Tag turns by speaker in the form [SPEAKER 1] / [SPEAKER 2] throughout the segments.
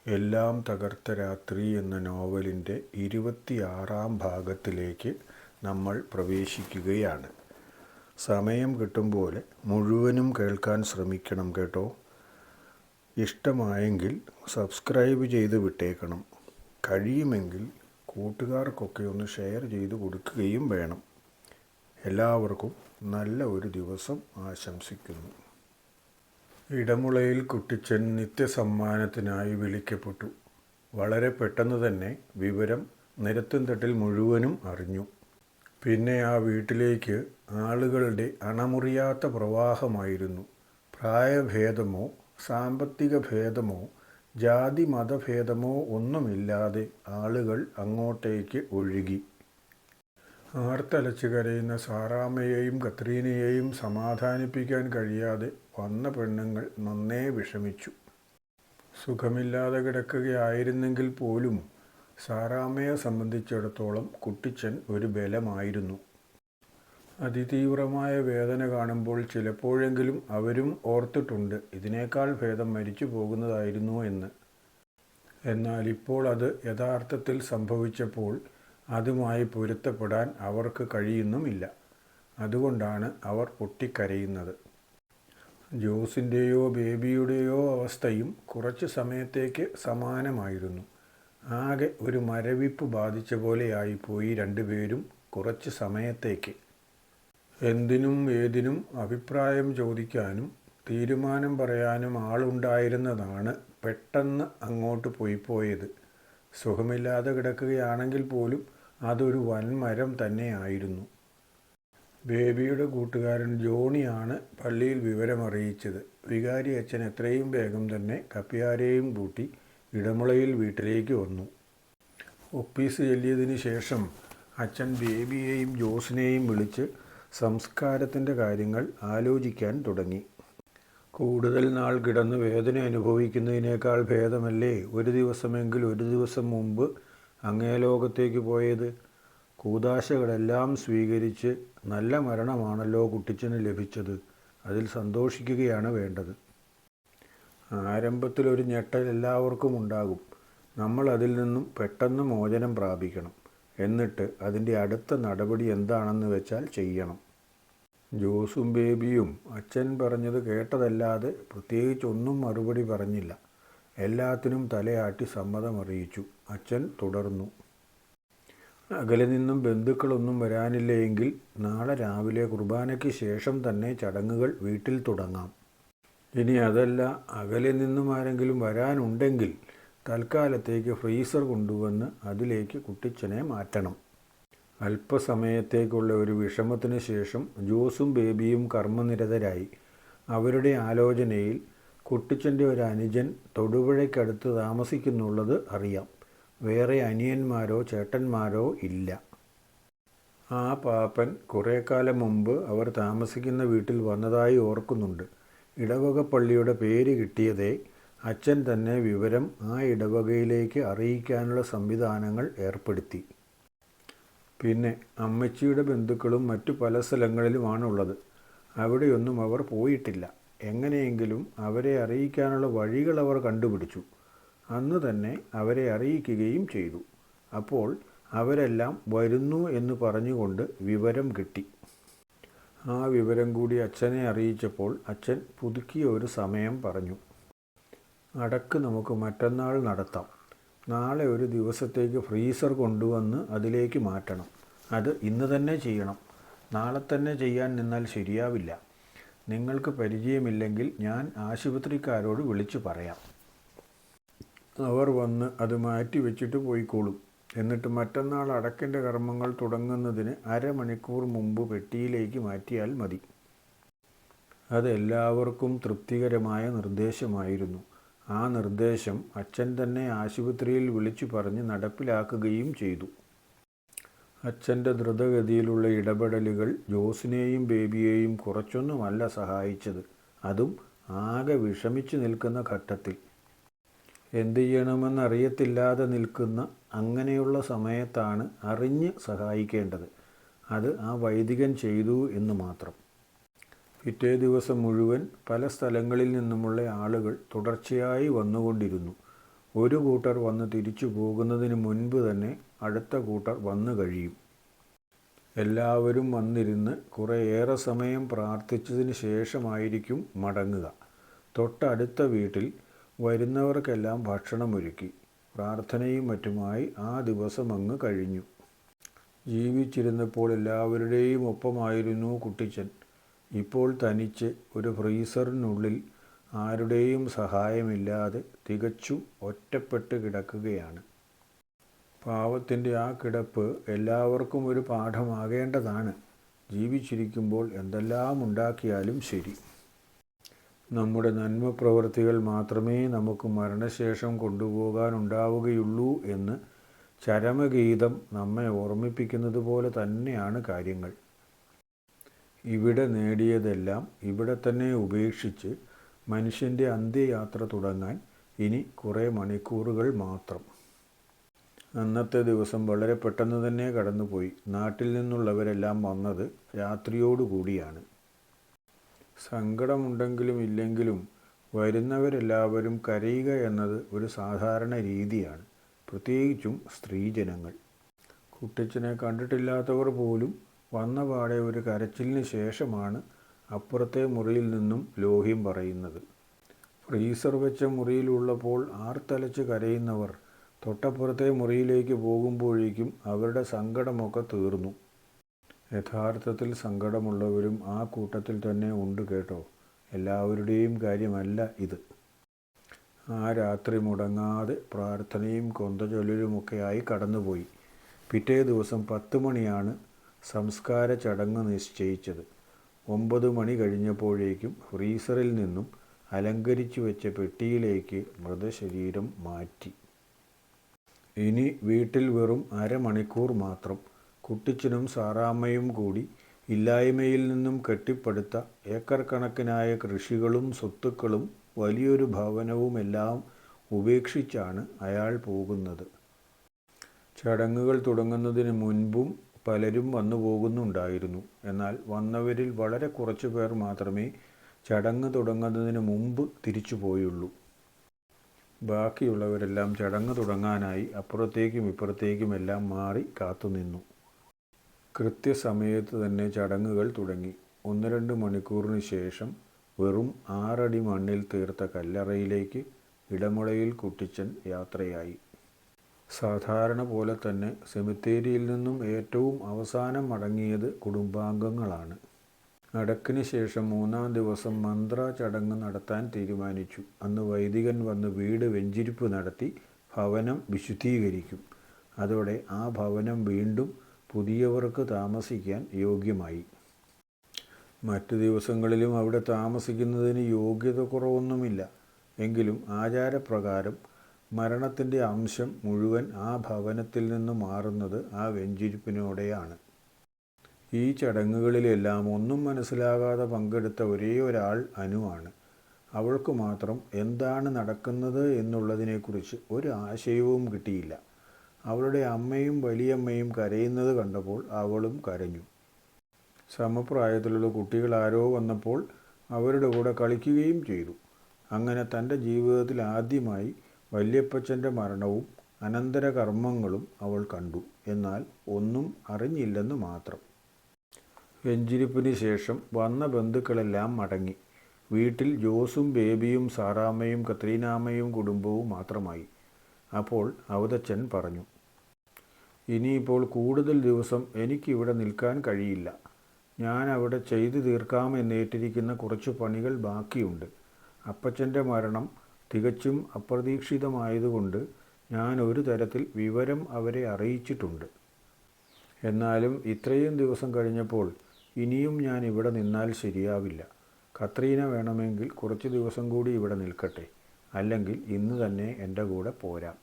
[SPEAKER 1] എല്ലാം തകർത്ത രാത്രി എന്ന നോവലിൻ്റെ 26-ാം ഭാഗത്തിലേക്ക് നമ്മൾ പ്രവേശിക്കുകയാണ്. സമയം കിട്ടുമ്പോലെ മുഴുവനും കേൾക്കാൻ ശ്രമിക്കണം കേട്ടോ. ഇഷ്ടമായെങ്കിൽ സബ്സ്ക്രൈബ് ചെയ്ത് വിട്ടേക്കണം. കഴിയുമെങ്കിൽ കൂട്ടുകാർക്കൊക്കെ ഒന്ന് ഷെയർ ചെയ്ത് കൊടുക്കുകയും വേണം. എല്ലാവർക്കും നല്ല ഒരു ദിവസം ആശംസിക്കുന്നു. ഇടമുളയിൽ കുട്ടിച്ചൻ നിത്യസമ്മാനത്തിനായി വിളിക്കപ്പെട്ടു. വളരെ പെട്ടെന്ന് തന്നെ വിവരം നിരത്തുംതട്ടിൽ മുഴുവനും അറിഞ്ഞു. പിന്നെ ആ വീട്ടിലേക്ക് ആളുകളുടെ അണമുറിയാത്ത പ്രവാഹമായിരുന്നു. പ്രായഭേദമോ സാമ്പത്തിക ഭേദമോ ജാതി മതഭേദമോ ഒന്നുമില്ലാതെ ആളുകൾ അങ്ങോട്ടേക്ക് ഒഴുകി. ആർത്തലച്ച് കരയുന്ന സാറാമ്മയെയും കത്രീനയെയും സമാധാനിപ്പിക്കാൻ കഴിയാതെ വന്ന പെണ്ണുങ്ങൾ നന്നേ വിഷമിച്ചു. സുഖമില്ലാതെ കിടക്കുകയായിരുന്നെങ്കിൽ പോലും സാറാമ്മയെ സംബന്ധിച്ചിടത്തോളം കുട്ടിച്ചൻ ഒരു ബലമായിരുന്നു. അതിതീവ്രമായ വേദന കാണുമ്പോൾ ചിലപ്പോഴെങ്കിലും അവരും ഓർത്തിട്ടുണ്ട് ഇതിനേക്കാൾ ഭേദം മരിച്ചു പോകുന്നതായിരുന്നു എന്ന്. എന്നാൽ ഇപ്പോൾ അത് യഥാർത്ഥത്തിൽ സംഭവിച്ചപ്പോൾ അതുമായി പൊരുത്തപ്പെടാൻ അവർക്ക് കഴിയുന്നുമില്ല. അതുകൊണ്ടാണ് അവർ പൊട്ടിക്കരയുന്നത്. ജോസിൻ്റെയോ ബേബിയുടെയോ അവസ്ഥയും കുറച്ച് സമയത്തേക്ക് സമാനമായിരുന്നു. ആകെ ഒരു മരവിപ്പ് ബാധിച്ച പോലെയായിപ്പോയി രണ്ടുപേരും കുറച്ച് സമയത്തേക്ക്. എന്തിനും ഏതിനും അഭിപ്രായം ചോദിക്കാനും തീരുമാനം പറയാനും ആളുണ്ടായിരുന്നതാണ് പെട്ടെന്ന് അങ്ങോട്ട് പോയത്. സുഖമില്ലാതെ കിടക്കുകയാണെങ്കിൽ പോലും അതൊരു വൻമരം തന്നെയായിരുന്നു. ബേബിയുടെ കൂട്ടുകാരൻ ജോണിയാണ് പള്ളിയിൽ വിവരമറിയിച്ചത്. വികാരി അച്ഛൻ എത്രയും വേഗം തന്നെ കപ്പ്യാരെയും കൂട്ടി ഇടമുളയിൽ വീട്ടിലേക്ക് വന്നു. ഒപ്പീസ് ചൊല്ലിയതിന് ശേഷം അച്ഛൻ ബേബിയെയും ജോസിനെയും വിളിച്ച് സംസ്കാരത്തിൻ്റെ കാര്യങ്ങൾ ആലോചിക്കാൻ തുടങ്ങി. കൂടുതൽ നാൾ കിടന്ന് വേദന അനുഭവിക്കുന്നതിനേക്കാൾ ഭേദമല്ലേ ഒരു ദിവസം മുമ്പ് അങ്ങേ ലോകത്തേക്ക് പോയത്. കൂദാശകളെല്ലാം സ്വീകരിച്ച് നല്ല മരണമാണല്ലോ കുട്ടിച്ചന് ലഭിച്ചത്. അതിൽ സന്തോഷിക്കുകയാണ് വേണ്ടത്. ആരംഭത്തിലൊരു ഞെട്ടൽ എല്ലാവർക്കും ഉണ്ടാകും. നമ്മൾ അതിൽ നിന്നും പെട്ടെന്ന് മോചനം പ്രാപിക്കണം. എന്നിട്ട് അതിൻ്റെ അടുത്ത നടപടി എന്താണെന്ന് വെച്ചാൽ ചെയ്യണം. ജോസും ബേബിയും അച്ഛൻ പറഞ്ഞത് കേട്ടതല്ലാതെ പ്രത്യേകിച്ചൊന്നും മറുപടി പറഞ്ഞില്ല. എല്ലാത്തിനും തലയാട്ടി സമ്മതമറിയിച്ചു. അച്ഛൻ തുടർന്നു. അകലെ നിന്നും ബന്ധുക്കളൊന്നും വരാനില്ല എങ്കിൽ നാളെ രാവിലെ കുർബാനയ്ക്ക് ശേഷം തന്നെ ചടങ്ങുകൾ വീട്ടിൽ തുടങ്ങാം. ഇനി അതല്ല അകലെ നിന്നും ആരെങ്കിലും വരാനുണ്ടെങ്കിൽ തൽക്കാലത്തേക്ക് ഫ്രീസർ കൊണ്ടുവന്ന് അതിലേക്ക് കുട്ടിച്ചനെ മാറ്റണം. അല്പസമയത്തേക്കുള്ള ഒരു വിഷമത്തിന് ശേഷം ജോസും ബേബിയും കർമ്മനിരതരായി. അവരുടെ ആലോചനയിൽ കുട്ടിച്ചൻ്റെ ഒരു അനുജൻ തൊടുപുഴയ്ക്കടുത്ത് താമസിക്കുന്നുള്ളത് അറിയാം. വേറെ അനിയന്മാരോ ചേട്ടന്മാരോ ഇല്ല. ആ പാപ്പൻ കുറേ കാലം മുമ്പ് അവർ താമസിക്കുന്ന വീട്ടിൽ വന്നതായി ഓർക്കുന്നുണ്ട്. ഇടവക പള്ളിയുടെ പേര് കിട്ടിയതേ അച്ഛൻ തന്നെ വിവരം ആ ഇടവകയിലേക്ക് അറിയിക്കാനുള്ള സംവിധാനങ്ങൾ ഏർപ്പെടുത്തി. പിന്നെ അമ്മച്ചിയുടെ ബന്ധുക്കളും മറ്റു പല സ്ഥലങ്ങളിലുമാണുള്ളത്. അവിടെയൊന്നും അവർ പോയിട്ടില്ല. എങ്ങനെയെങ്കിലും അവരെ അറിയിക്കാനുള്ള വഴികൾ അവർ കണ്ടുപിടിച്ചു. അന്ന് തന്നെ അവരെ അറിയിക്കുകയും ചെയ്തു. അപ്പോൾ അവരെല്ലാം വരുന്നു എന്ന് പറഞ്ഞുകൊണ്ട് വിവരം കിട്ടി. ആ വിവരം കൂടി അച്ഛനെ അറിയിച്ചപ്പോൾ അച്ഛൻ പുതുക്കിയ ഒരു സമയം പറഞ്ഞു. അടക്ക് നമുക്ക് മറ്റന്നാൾ നടത്താം. നാളെ ഒരു ദിവസത്തേക്ക് ഫ്രീസർ കൊണ്ടുവന്ന് അതിലേക്ക് മാറ്റണം. അത് ഇന്ന് തന്നെ ചെയ്യണം. നാളെ തന്നെ ചെയ്യാൻ നിന്നാൽ ശരിയാവില്ല. നിങ്ങൾക്ക് പരിചയമില്ലെങ്കിൽ ഞാൻ ആശുപത്രിക്കാരോട് വിളിച്ചു പറയാം. അവർ വന്ന് അത് മാറ്റി വെച്ചിട്ട് പോയിക്കോളും. എന്നിട്ട് മറ്റന്നാൾ അടക്കിൻ്റെ കർമ്മങ്ങൾ തുടങ്ങുന്നതിന് അരമണിക്കൂർ മുമ്പ് പെട്ടിയിലേക്ക് മാറ്റിയാൽ മതി. അതെല്ലാവർക്കും തൃപ്തികരമായ നിർദ്ദേശമായിരുന്നു. ആ നിർദ്ദേശം അച്ഛൻ തന്നെ ആശുപത്രിയിൽ വിളിച്ചു പറഞ്ഞ് നടപ്പിലാക്കുകയും ചെയ്തു. അച്ഛൻ്റെ ദ്രുതഗതിയിലുള്ള ഇടപെടലുകൾ ജോസിനെയും ബേബിയെയും കുറച്ചൊന്നുമല്ല സഹായിച്ചത്. അതും ആകെ വിഷമിച്ചു നിൽക്കുന്ന ഘട്ടത്തിൽ. എന്തു ചെയ്യണമെന്നറിയത്തില്ലാതെ നിൽക്കുന്ന അങ്ങനെയുള്ള സമയത്താണ് അറിഞ്ഞ് സഹായിക്കേണ്ടത്. അത് ആ വൈദികൻ ചെയ്തു എന്ന് മാത്രം. പിറ്റേ ദിവസം മുഴുവൻ പല സ്ഥലങ്ങളിൽ നിന്നുമുള്ള ആളുകൾ തുടർച്ചയായി വന്നുകൊണ്ടിരുന്നു. ഒരു കൂട്ടർ വന്ന് തിരിച്ചു പോകുന്നതിന് മുൻപ് തന്നെ അടുത്ത കൂട്ടർ വന്നു കഴിയും. എല്ലാവരും വന്നിരുന്ന് കുറേയേറെ സമയം പ്രാർത്ഥിച്ചതിന് ശേഷമായിരിക്കും മടങ്ങുക. തൊട്ടടുത്ത വീട്ടിൽ വരുന്നവർക്കെല്ലാം ഭക്ഷണമൊരുക്കി പ്രാർത്ഥനയും മറ്റുമായി ആ ദിവസം അങ്ങ് കഴിഞ്ഞു. ജീവിച്ചിരുന്നപ്പോൾ എല്ലാവരുടെയും ഒപ്പമായിരുന്നു കുട്ടിച്ചൻ. ഇപ്പോൾ തനിച്ച് ഒരു ഫ്രീസറിനുള്ളിൽ ആരുടെയും സഹായമില്ലാതെ തികച്ചും ഒറ്റപ്പെട്ട് കിടക്കുകയാണ്. പാവത്തിൻ്റെ ആ കിടപ്പ് എല്ലാവർക്കും ഒരു പാഠമാകേണ്ടതാണ്. ജീവിച്ചിരിക്കുമ്പോൾ എന്തെല്ലാം ഉണ്ടാക്കിയാലും ശരി, നമ്മുടെ നന്മ പ്രവൃത്തികൾ മാത്രമേ നമുക്ക് മരണശേഷം കൊണ്ടുപോകാനുണ്ടാവുകയുള്ളൂ എന്ന് ചരമഗീതം നമ്മെ ഓർമ്മിപ്പിക്കുന്നത് പോലെ തന്നെയാണ് കാര്യങ്ങൾ. ഇവിടെ നേടിയതെല്ലാം ഇവിടെ തന്നെ ഉപേക്ഷിച്ച് മനുഷ്യൻ്റെ അന്ത്യയാത്ര തുടങ്ങാൻ ഇനി കുറേ മണിക്കൂറുകൾ മാത്രം. അന്നത്തെ ദിവസം വളരെ പെട്ടെന്ന് തന്നെ കടന്നുപോയി. നാട്ടിൽ നിന്നുള്ളവരെല്ലാം വന്നത് രാത്രിയോടുകൂടിയാണ്. സങ്കടമുണ്ടെങ്കിലും ഇല്ലെങ്കിലും വരുന്നവരെല്ലാവരും കരയുക എന്നത് ഒരു സാധാരണ രീതിയാണ്, പ്രത്യേകിച്ചും സ്ത്രീജനങ്ങൾ. കുട്ടിച്ചനെ കണ്ടിട്ടില്ലാത്തവർ പോലും വന്ന പാടെ ഒരു കരച്ചിലിന് ശേഷമാണ് അപ്പുറത്തെ മുറിയിൽ നിന്നും ലോഹ്യം പറയുന്നത്. ഫ്രീസർ വെച്ച മുറിയിലുള്ളപ്പോൾ ആർത്തലച്ച് കരയുന്നവർ തൊട്ടപ്പുറത്തെ മുറിയിലേക്ക് പോകുമ്പോഴേക്കും അവരുടെ സങ്കടമൊക്കെ തീർന്നു. യഥാർത്ഥത്തിൽ സങ്കടമുള്ളവരും ആ കൂട്ടത്തിൽ തന്നെ ഉണ്ട് കേട്ടോ. എല്ലാവരുടെയും കാര്യമല്ല ഇത്. ആ രാത്രി മുടങ്ങാതെ പ്രാർത്ഥനയും കൊന്തചൊല്ലലുമൊക്കെയായി കടന്നുപോയി. പിറ്റേ ദിവസം 10 മണിയാണ് സംസ്കാര ചടങ്ങ് നിശ്ചയിച്ചത്. 9 മണി കഴിഞ്ഞപ്പോഴേക്കും ഫ്രീസറിൽ നിന്നും അലങ്കരിച്ചു വെച്ച പെട്ടിയിലേക്ക് മൃതശരീരം മാറ്റി. ഇനി വീട്ടിൽ വെറും അരമണിക്കൂർ മാത്രം. കുട്ടിച്ചനും സാറാമ്മയും കൂടി ഇല്ലായ്മയിൽ നിന്നും കെട്ടിപ്പടുത്ത ഏക്കർ കണക്കിനായ കൃഷികളും സ്വത്തുക്കളും വലിയൊരു ഭവനവുമെല്ലാം ഉപേക്ഷിച്ചാണ് അയാൾ പോകുന്നത്. ചടങ്ങുകൾ തുടങ്ങുന്നതിന് മുൻപും പലരും വന്നു പോകുന്നുണ്ടായിരുന്നു. എന്നാൽ വന്നവരിൽ വളരെ കുറച്ചു പേർ മാത്രമേ ചടങ്ങ് തുടങ്ങുന്നതിന് മുമ്പ് തിരിച്ചു പോയുള്ളൂ. ബാക്കിയുള്ളവരെല്ലാം ചടങ്ങ് തുടങ്ങാനായി അപ്പുറത്തേക്കും ഇപ്പുറത്തേക്കുമെല്ലാം മാറി കാത്തുനിന്നു. കൃത്യസമയത്ത് തന്നെ ചടങ്ങുകൾ തുടങ്ങി. 1-2 മണിക്കൂറിന് ശേഷം വെറും 6 അടി മണ്ണിൽ തീർത്ത കല്ലറയിലേക്ക് ഇടമുളയിൽ കുട്ടിച്ചൻ യാത്രയായി. സാധാരണ പോലെ തന്നെ സെമിത്തേരിയിൽ നിന്നും ഏറ്റവും അവസാനം മടങ്ങിയത് കുടുംബാംഗങ്ങളാണ്. അടക്കിന് ശേഷം 3-ാം ദിവസം മന്ത്ര ചടങ്ങ് നടത്താൻ തീരുമാനിച്ചു. അന്ന് വൈദികൻ വന്ന് വീട് വെഞ്ചിരിപ്പ് നടത്തി ഭവനം വിശുദ്ധീകരിക്കും. അതോടെ ആ ഭവനം വീണ്ടും പുതിയവർക്ക് താമസിക്കാൻ യോഗ്യമായി. മറ്റു ദിവസങ്ങളിലും അവിടെ താമസിക്കുന്നതിന് യോഗ്യത കുറവൊന്നുമില്ല. എങ്കിലും ആചാരപ്രകാരം മരണത്തിൻ്റെ അംശം മുഴുവൻ ആ ഭവനത്തിൽ നിന്ന് മാറുന്നത് ആ വെഞ്ചിരിപ്പിനോടെയാണ്. ഈ ചടങ്ങുകളിലെല്ലാം ഒന്നും മനസ്സിലാകാതെ പങ്കെടുത്ത ഒരേ ഒരാൾ അനുവാണ്. അവൾക്ക് മാത്രം എന്താണ് നടക്കുന്നത് എന്നുള്ളതിനെക്കുറിച്ച് ഒരു ആശയവും കിട്ടിയില്ല. അവളുടെ അമ്മയും വലിയമ്മയും കരയുന്നത് കണ്ടപ്പോൾ അവളും കരഞ്ഞു. സമപ്രായത്തിലുള്ള കുട്ടികളാരോ വന്നപ്പോൾ അവരുടെ കൂടെ കളിക്കുകയും ചെയ്തു. അങ്ങനെ തൻ്റെ ജീവിതത്തിൽ ആദ്യമായി വല്യപ്പച്ചൻ്റെ മരണവും അനന്തരകർമ്മങ്ങളും അവൾ കണ്ടു. എന്നാൽ ഒന്നും അറിഞ്ഞില്ലെന്ന് മാത്രം. വെഞ്ചിരിപ്പിന് ശേഷം വന്ന ബന്ധുക്കളെല്ലാം മടങ്ങി. വീട്ടിൽ ജോസും ബേബിയും സാറാമ്മയും കത്രീനാമ്മയും കുടുംബവും മാത്രമായി. അപ്പോൾ അവതച്ചൻ പറഞ്ഞു, ഇനിയിപ്പോൾ കൂടുതൽ ദിവസം എനിക്കിവിടെ നിൽക്കാൻ കഴിയില്ല. ഞാൻ അവിടെ ചെയ്തു തീർക്കാമെന്നേറ്റിരിക്കുന്ന കുറച്ച് പണികൾ ബാക്കിയുണ്ട്. അപ്പച്ചൻ്റെ മരണം തികച്ചും അപ്രതീക്ഷിതമായതുകൊണ്ട് ഞാൻ ഒരു തരത്തിൽ വിവരം അവരെ അറിയിച്ചിട്ടുണ്ട്. എന്നാലും ഇത്രയും ദിവസം കഴിഞ്ഞപ്പോൾ ഇനിയും ഞാൻ ഇവിടെ നിന്നാൽ ശരിയാവില്ല. കത്രീന വേണമെങ്കിൽ കുറച്ച് ദിവസം കൂടി ഇവിടെ നിൽക്കട്ടെ, അല്ലെങ്കിൽ ഇന്ന് തന്നെ എൻ്റെ കൂടെ പോരാം.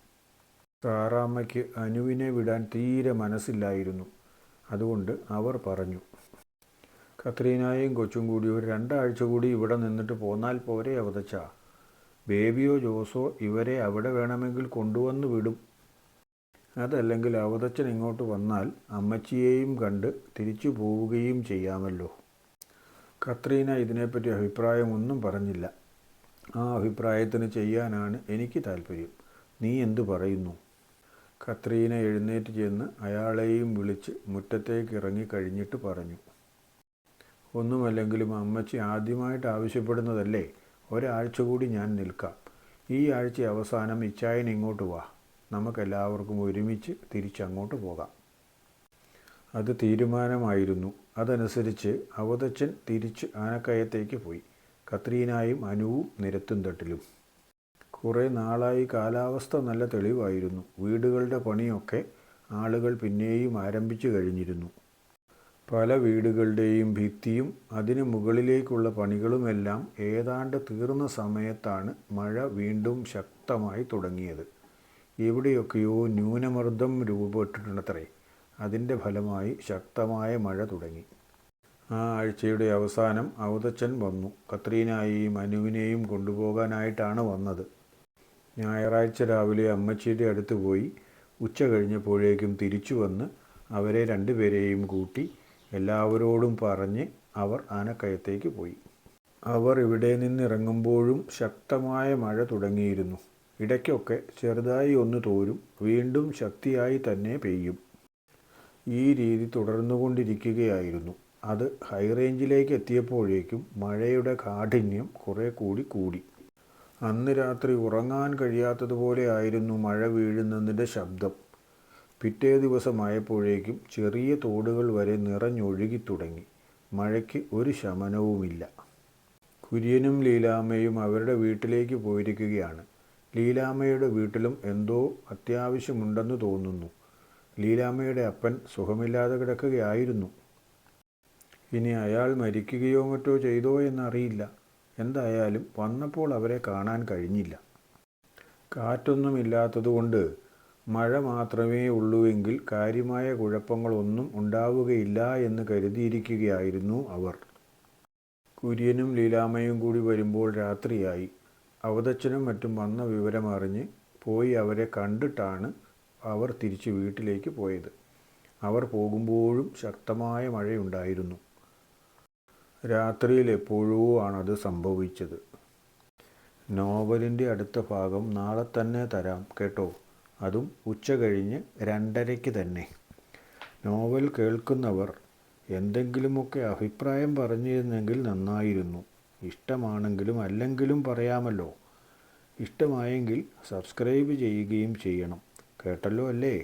[SPEAKER 1] സാറാമ്മയ്ക്ക് അനുവിനെ വിടാൻ തീരെ മനസ്സില്ലായിരുന്നു. അതുകൊണ്ട് അവർ പറഞ്ഞു, കത്രീനായും കൊച്ചും കൂടി ഒരു 2 ആഴ്ച കൂടി ഇവിടെ നിന്നിട്ട് പോന്നാൽ പോരെ അവതച്ചാ. ബേബിയോ ജോസോ ഇവരെ അവിടെ വേണമെങ്കിൽ കൊണ്ടുവന്ന് വിടും. അതല്ലെങ്കിൽ അവതച്ചൻ ഇങ്ങോട്ട് വന്നാൽ അമ്മച്ചിയെയും കണ്ട് തിരിച്ചു പോവുകയും ചെയ്യാമല്ലോ. കത്രീന ഇതിനെപ്പറ്റി അഭിപ്രായമൊന്നും പറഞ്ഞില്ല. ആ അഭിപ്രായത്തിന് ചെയ്യാനാണ് എനിക്ക് താല്പര്യം. നീ എന്തു പറയുന്നു? കത്രീന എഴുന്നേറ്റ് ചെന്ന് അയാളെയും വിളിച്ച് മുറ്റത്തേക്ക് ഇറങ്ങി കഴിഞ്ഞിട്ട് പറഞ്ഞു. ഒന്നുമല്ലെങ്കിലും അമ്മച്ചി ആദ്യമായിട്ട് ആവശ്യപ്പെടുന്നതല്ലേ, ഒരാഴ്ച കൂടി ഞാൻ നിൽക്കാം. ഈ ആഴ്ച അവസാനം ഇച്ചായൻ ഇങ്ങോട്ട് വാ, നമുക്കെല്ലാവർക്കും ഒരുമിച്ച് തിരിച്ചങ്ങോട്ട് പോകാം. അത് തീരുമാനമായിരുന്നു. അതനുസരിച്ച് അവതച്ചൻ തിരിച്ച് ആനക്കയത്തേക്ക് പോയി. കത്രീനായും അനുവും നിരത്തും തട്ടിലും. കുറേ നാളായി കാലാവസ്ഥ നല്ല തെളിവായിരുന്നു. വീടുകളുടെ പണിയൊക്കെ ആളുകൾ പിന്നെയും ആരംഭിച്ചു കഴിഞ്ഞിരുന്നു. പല വീടുകളുടെയും ഭിത്തിയും അതിന് മുകളിലേക്കുള്ള പണികളുമെല്ലാം ഏതാണ്ട് തീർന്ന സമയത്താണ് മഴ വീണ്ടും ശക്തമായി തുടങ്ങിയത്. എവിടെയൊക്കെയോ ന്യൂനമർദ്ദം രൂപപ്പെട്ടിട്ടുണ്ടത്രേ. അതിൻ്റെ ഫലമായി ശക്തമായ മഴ തുടങ്ങി. ആ ആഴ്ചയുടെ അവസാനം അവതച്ചൻ വന്നു. കത്രീനായെയും അനുവിനെയും കൊണ്ടുപോകാനായിട്ടാണ് വന്നത്. ഞായറാഴ്ച രാവിലെ അമ്മച്ചിയുടെ അടുത്ത് പോയി ഉച്ച കഴിഞ്ഞപ്പോഴേക്കും തിരിച്ചു വന്ന് അവരെ രണ്ടുപേരെയും കൂട്ടി എല്ലാവരോടും പറഞ്ഞ് അവർ ആനക്കയത്തേക്ക് പോയി. അവർ ഇവിടെ നിന്നിറങ്ങുമ്പോഴും ശക്തമായ മഴ തുടങ്ങിയിരുന്നു. ഇടയ്ക്കൊക്കെ ചെറുതായി ഒന്ന് തോരും, വീണ്ടും ശക്തിയായി തന്നെ പെയ്യും. ഈ രീതി തുടർന്നുകൊണ്ടിരിക്കുകയായിരുന്നു. അത് ഹൈറേഞ്ചിലേക്ക് എത്തിയപ്പോഴേക്കും മഴയുടെ കാഠിന്യം കുറെ കൂടി. അന്ന് രാത്രി ഉറങ്ങാൻ കഴിയാത്തതുപോലെ ആയിരുന്നു മഴ വീഴുന്നതിൻ്റെ ശബ്ദം. പിറ്റേ ദിവസമായപ്പോഴേക്കും ചെറിയ തോടുകൾ വരെ നിറഞ്ഞൊഴുകി തുടങ്ങി. മഴയ്ക്ക് ഒരു ശമനവുമില്ല. കുര്യനും ലീലാമ്മയും അവരുടെ വീട്ടിലേക്ക് പോയിരിക്കുകയാണ്. ലീലാമ്മയുടെ വീട്ടിലും എന്തോ അത്യാവശ്യമുണ്ടെന്ന് തോന്നുന്നു. ലീലാമ്മയുടെ അപ്പൻ സുഖമില്ലാതെ കിടക്കുകയായിരുന്നു. ഇനി അയാൾ മരിക്കുകയോ മറ്റോ ചെയ്തോ എന്നറിയില്ല. എന്തായാലും വന്നപ്പോൾ അവരെ കാണാൻ കഴിഞ്ഞില്ല. കാറ്റൊന്നുമില്ലാത്തതുകൊണ്ട് മഴ മാത്രമേ ഉള്ളുവെങ്കിൽ കാര്യമായ കുഴപ്പങ്ങളൊന്നും ഉണ്ടാവുകയില്ല എന്ന് കരുതിയിരിക്കുകയായിരുന്നു അവർ. കുര്യനും ലീലാമ്മയും കൂടി വരുമ്പോൾ രാത്രിയായി. അവതച്ചനും മറ്റും വന്ന വിവരമറിഞ്ഞ് പോയി അവരെ കണ്ടിട്ടാണ് അവർ തിരിച്ച് വീട്ടിലേക്ക് പോയത്. അവർ പോകുമ്പോഴും ശക്തമായ മഴയുണ്ടായിരുന്നു. രാത്രിയിൽ എപ്പോഴോ ആണത് സംഭവിച്ചത്. നോവലിൻ്റെ അടുത്ത ഭാഗം നാളെ തന്നെ തരാം കേട്ടോ, അതും ഉച്ച കഴിഞ്ഞ് 2:30 തന്നെ. നോവൽ കേൾക്കുന്നവർ എന്തെങ്കിലുമൊക്കെ അഭിപ്രായം പറഞ്ഞിരുന്നെങ്കിൽ നന്നായിരുന്നു. ഇഷ്ടമാണെങ്കിലും അല്ലെങ്കിലും പറയാമല്ലോ. ഇഷ്ടമായെങ്കിൽ സബ്സ്ക്രൈബ് ചെയ്യുകയും ചെയ്യണം. കേട്ടല്ലോ അല്ലേ?